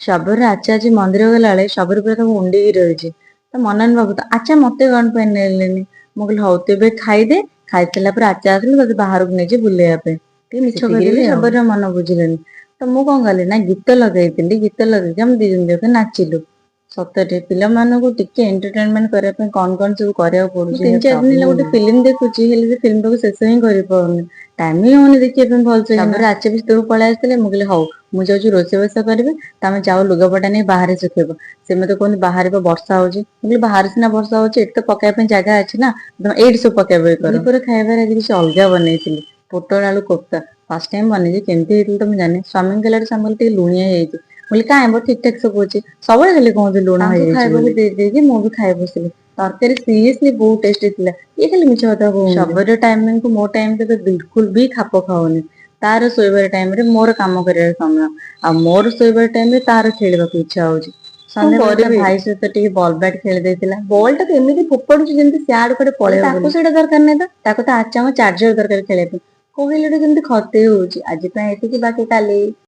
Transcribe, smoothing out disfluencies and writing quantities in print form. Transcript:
ଶବର ଆଚ୍ଛା ଆଜି ମନ୍ଦିର ଗଲାବେଳେ ଶବର ପୁରା ତାକୁ ଉଣ୍ଡିକି ରହିଛି। ତ ମନନ ବାବୁ ତ ଆଚ୍ଛା ମତେ କଣ ପାଇଁ ନେଲେନି? ମୁଁ କହିଲି ହଉ ତୁ ଏବେ ଖାଇଦେ, ଖାଇସାରିଲା ପରେ ଆଚ୍ଛା ଆସିଲେ ତତେ ବାହାରକୁ ନେଇଛି ବୁଲେଇବା ପାଇଁ। ଟିକେ ମିଛ କହିଦେଲି, ଶବରର ମନ ବୁଝିଲେନି। ତ ମୁଁ କଣ କଲି ନା ଗୀତ ଲଗେଇଥିଲି, ଗୀତ ଲଗେଇକି ଆମେ ଦି ଜଣ ଯାକ ନାଚିଲୁ। ସତରେ ପିଲାମାନଙ୍କୁ ଟିକେ ଏଣ୍ଟରଟେନମେଣ୍ଟ କରିବା ପାଇଁ କଣ କଣ ସବୁ କରିବାକୁ ପଡୁଛି। 3-4 ଦିନ ହେଲା ଗୋଟେ ଫିଲ୍ମ ଦେଖୁଛି, ହେଲେ ସେ ଫିଲ୍ମ ଟାକୁ ଶେଷ ହିଁ କରିପାରୁନି। ଟାଇମ ହିଁ ହଉନି ଦେଖିବା ପାଇଁ ଭଲସେ। ତାପରେ ଆଚ୍ଛା ବି ସେତେବେଳକୁ ପଳେଇ ଆସିଥିଲେ। ମୁଁ କହିଲି ହଉ ମୁଁ ଯାଉଛି ରୋଷେଇବାସ କରିବି, ତମେ ଯାଅ ଲୁଗାପଟା ନେଇ ବାହାରେ ଶୁଖେଇବ। ସେ ମତେ କୁହନ୍ତି ବାହାରେ ବା ବର୍ଷା ହଉଛି। ମୁଁ କହିଲି ବାହାରେ ସିନା ବର୍ଷା ହଉଛି, ଏଠି ତ ପକେଇବା ପାଇଁ ଜାଗା ଅଛି ନା, ତମେ ଏଇଠି ସବୁ ପକେଇବା ପାଇଁ କର। ଦିପହର ଖାଇବାରେ ଆଜି କିଛି ଅଲଗା ବନେଇଥିଲି, ପୋଟଳ ଆଳୁ କୋଫ୍ତା। ଫାଷ୍ଟ ଟାଇମ ବନେଇଛି, କେମିତି ହେଇଥିଲା ତ ମୁଁ ଜାଣିନି। ସ୍ୱାମୀ କହିଲାରୁ ସ୍ୱାମୀ କହିଲେ ଟିକେ ଲୁଣିଆ ହେଇଯାଇଛି। ମୁଁ କହିଲି କାଇଁ ବୋ ଠିକ ଠାକ ସବୁ ଅଛି। ସବୁବେଳେ ଖାଲି କୁହନ୍ତି ଲୁଣ ହେଇଯାଇଛି। ଖାଇବାକୁ ଦେଇକି ମୁଁ ବି ଖାଇ ବସିଲି। ତରକାରୀ ସିରିୟସଲି ବହୁତ ଟେଷ୍ଟି ଥିଲା। ଇଏ ଖାଲି ମିଛ କଥା କହୁଛନ୍ତି। ଶବର ଟାଇମିଂକୁ ମୋ ଟାଇମ ସହିତ ବିଲକୁଲ ବି ଖାପ ଖାଉନି। ତାର ଶୋଇବାର ଟାଇମ ରେ ମୋର କାମ କରିବାର ସମୟ, ଆଉ ମୋର ଶୋଇବାର ଟାଇମ ରେ ତାର ଖେଳିବାକୁ ଇଚ୍ଛା ହଉଛି। ସନ୍ଧ୍ୟାବେଳେ ତା ଭାଇ ସହିତ ଟିକେ ବଲ ବ୍ୟାଟ ଖେଳି ଦେଇଥିଲା। ବଲ୍ ଟାକୁ ଏମିତି ଫୋପାଡୁଛି ଯେମିତି ସିଆଡୁ କୁଆଡେ ପଳେଇବ ବୋଲି। ତାକୁ ସେଇଟା ଦରକାର ନାହିଁ ତ, ତାକୁ ତ ଆଚାମ ଚାର୍ଜର ଦରକାର ଖେଳିବା ପାଇଁ। କହିଲାଠୁ ଯେମିତି ଖତେଇ ହଉଛି। ଆଜି ପାଇଁ ଏତିକି, ବାକି କାଲି।